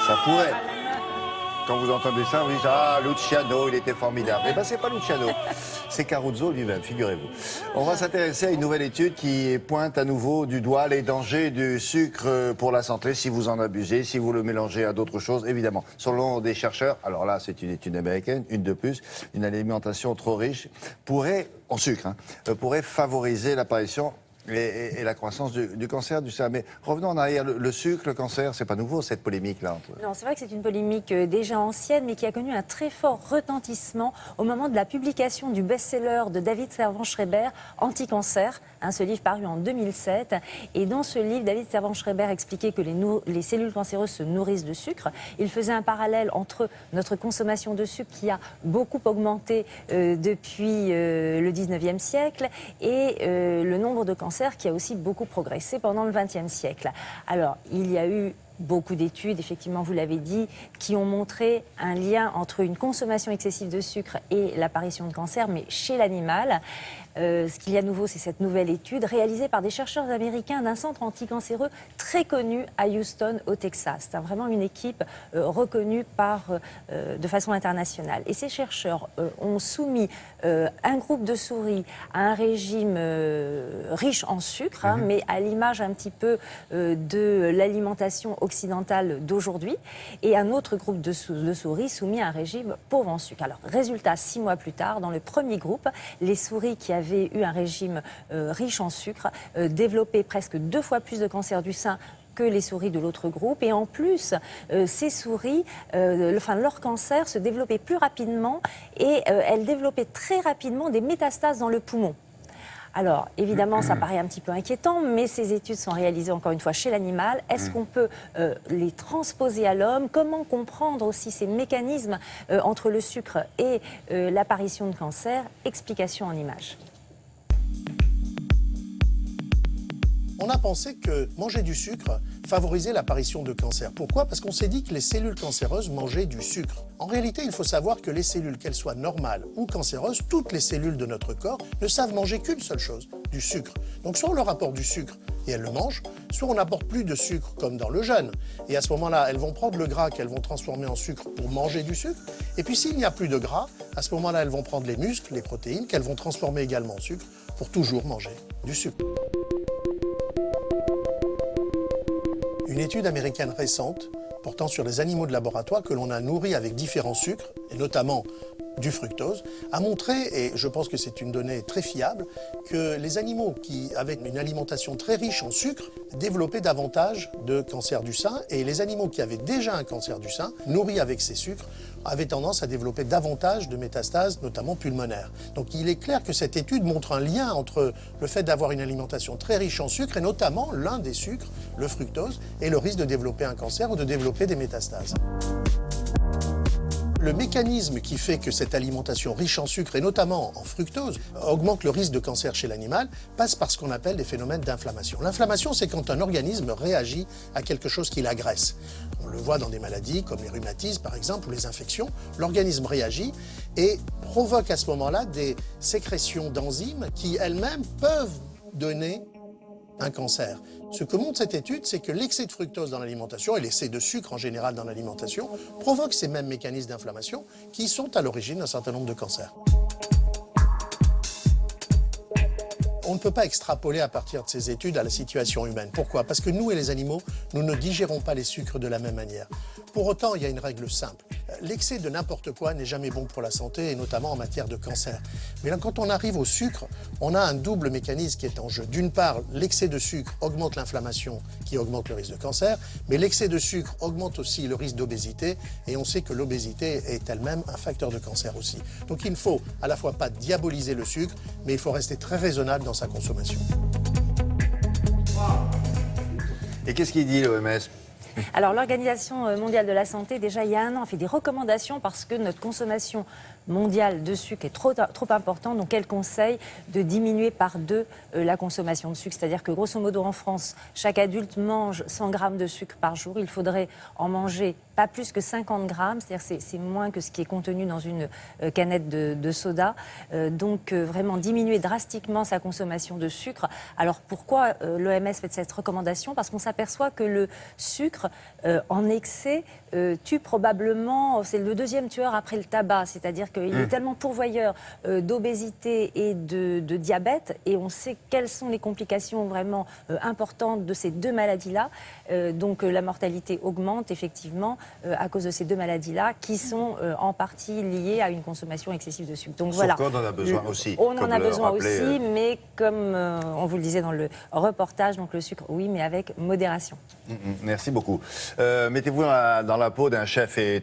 Ça pourrait. Quand vous entendez ça, vous dites « Ah, Luciano, il était formidable ». Eh bien, c'est pas Luciano, c'est Caruso lui-même, figurez-vous. On va s'intéresser à une nouvelle étude qui pointe à nouveau du doigt les dangers du sucre pour la santé, si vous en abusez, si vous le mélangez à d'autres choses, évidemment. Selon des chercheurs, alors là, c'est une étude américaine, une de plus, une alimentation trop riche en sucre, pourrait favoriser l'apparition et la croissance du cancer du sein. Mais revenons en arrière, le sucre, le cancer, c'est pas nouveau cette polémique-là. Non, c'est vrai que c'est une polémique déjà ancienne, mais qui a connu un très fort retentissement au moment de la publication du best-seller de David Servan-Schreiber, Anti-cancer, ce livre paru en 2007. Et dans ce livre, David Servan-Schreiber expliquait que les cellules cancéreuses se nourrissent de sucre. Il faisait un parallèle entre notre consommation de sucre qui a beaucoup augmenté depuis le 19e siècle et le nombre de cancers qui a aussi beaucoup progressé pendant le 20e siècle. Alors, il y a eu beaucoup d'études, effectivement, vous l'avez dit, qui ont montré un lien entre une consommation excessive de sucre et l'apparition de cancer, mais chez l'animal. Ce qu'il y a de nouveau, c'est cette nouvelle étude réalisée par des chercheurs américains d'un centre anticancéreux très connu à Houston, au Texas. C'est vraiment une équipe reconnue de façon internationale. Et ces chercheurs ont soumis un groupe de souris à un régime riche en sucre, mais à l'image un petit peu de l'alimentation occidentale d'aujourd'hui, et un autre groupe de souris soumis à un régime pauvre en sucre. Alors, résultat, 6 mois plus tard, dans le premier groupe, les souris qui avaient eu un régime riche en sucre développaient presque 2 fois plus de cancer du sein que les souris de l'autre groupe. Et en plus, ces souris, leur cancer se développait plus rapidement et elles développaient très rapidement des métastases dans le poumon. Alors, évidemment, ça paraît un petit peu inquiétant, mais ces études sont réalisées, encore une fois, chez l'animal. Est-ce qu'on peut les transposer à l'homme? Comment comprendre aussi ces mécanismes entre le sucre et l'apparition de cancer? Explication en images. On a pensé que manger du sucre favorisait l'apparition de cancer. Pourquoi? Parce qu'on s'est dit que les cellules cancéreuses mangeaient du sucre. En réalité, il faut savoir que les cellules, qu'elles soient normales ou cancéreuses, toutes les cellules de notre corps ne savent manger qu'une seule chose, du sucre. Donc soit on leur apporte du sucre et elles le mangent, soit on n'apporte plus de sucre comme dans le jeûne. Et à ce moment-là, elles vont prendre le gras qu'elles vont transformer en sucre pour manger du sucre. Et puis s'il n'y a plus de gras, à ce moment-là, elles vont prendre les muscles, les protéines, qu'elles vont transformer également en sucre pour toujours manger du sucre. Une étude américaine récente portant sur les animaux de laboratoire que l'on a nourris avec différents sucres, et notamment du fructose, a montré, et je pense que c'est une donnée très fiable, que les animaux qui avaient une alimentation très riche en sucre développaient davantage de cancer du sein, et les animaux qui avaient déjà un cancer du sein, nourris avec ces sucres, avaient tendance à développer davantage de métastases, notamment pulmonaires. Donc il est clair que cette étude montre un lien entre le fait d'avoir une alimentation très riche en sucre, et notamment l'un des sucres, le fructose, et le risque de développer un cancer ou de développer des métastases. Le mécanisme qui fait que cette alimentation riche en sucre, et notamment en fructose, augmente le risque de cancer chez l'animal, passe par ce qu'on appelle des phénomènes d'inflammation. L'inflammation, c'est quand un organisme réagit à quelque chose qui l'agresse. On le voit dans des maladies comme les rhumatismes, par exemple, ou les infections. L'organisme réagit et provoque à ce moment-là des sécrétions d'enzymes qui, elles-mêmes, peuvent donner un cancer. Ce que montre cette étude, c'est que l'excès de fructose dans l'alimentation et l'excès de sucre en général dans l'alimentation provoquent ces mêmes mécanismes d'inflammation qui sont à l'origine d'un certain nombre de cancers. On ne peut pas extrapoler à partir de ces études à la situation humaine. Pourquoi? Parce que nous et les animaux, nous ne digérons pas les sucres de la même manière. Pour autant, il y a une règle simple. L'excès de n'importe quoi n'est jamais bon pour la santé, et notamment en matière de cancer. Mais là, quand on arrive au sucre, on a un double mécanisme qui est en jeu. D'une part, l'excès de sucre augmente l'inflammation, qui augmente le risque de cancer, mais l'excès de sucre augmente aussi le risque d'obésité, et on sait que l'obésité est elle-même un facteur de cancer aussi. Donc il ne faut à la fois pas diaboliser le sucre, mais il faut rester très raisonnable dans sa consommation. Et qu'est-ce qu'il dit l'OMS ? Alors l'Organisation mondiale de la santé, déjà il y a un an, a fait des recommandations parce que notre consommation mondiale de sucre est trop importante. Donc elle conseille de diminuer par 2 la consommation de sucre. C'est-à-dire que grosso modo en France, chaque adulte mange 100 grammes de sucre par jour. Il faudrait en manger pas plus que 50 grammes, c'est-à-dire c'est moins que ce qui est contenu dans une canette de soda. Donc vraiment diminuer drastiquement sa consommation de sucre. Alors pourquoi l'OMS fait cette recommandation? Parce qu'on s'aperçoit que le sucre en excès tue probablement, c'est le deuxième tueur après le tabac, c'est-à-dire qu'il est tellement pourvoyeur d'obésité et de diabète, et on sait quelles sont les complications vraiment importantes de ces deux maladies-là. Donc la mortalité augmente effectivement à cause de ces deux maladies-là, qui sont en partie liées à une consommation excessive de sucre. Donc voilà. On en a besoin aussi. On en a besoin aussi, mais comme on vous le disait dans le reportage, donc le sucre, oui, mais avec modération. Merci beaucoup. Mettez-vous dans la peau d'un chef et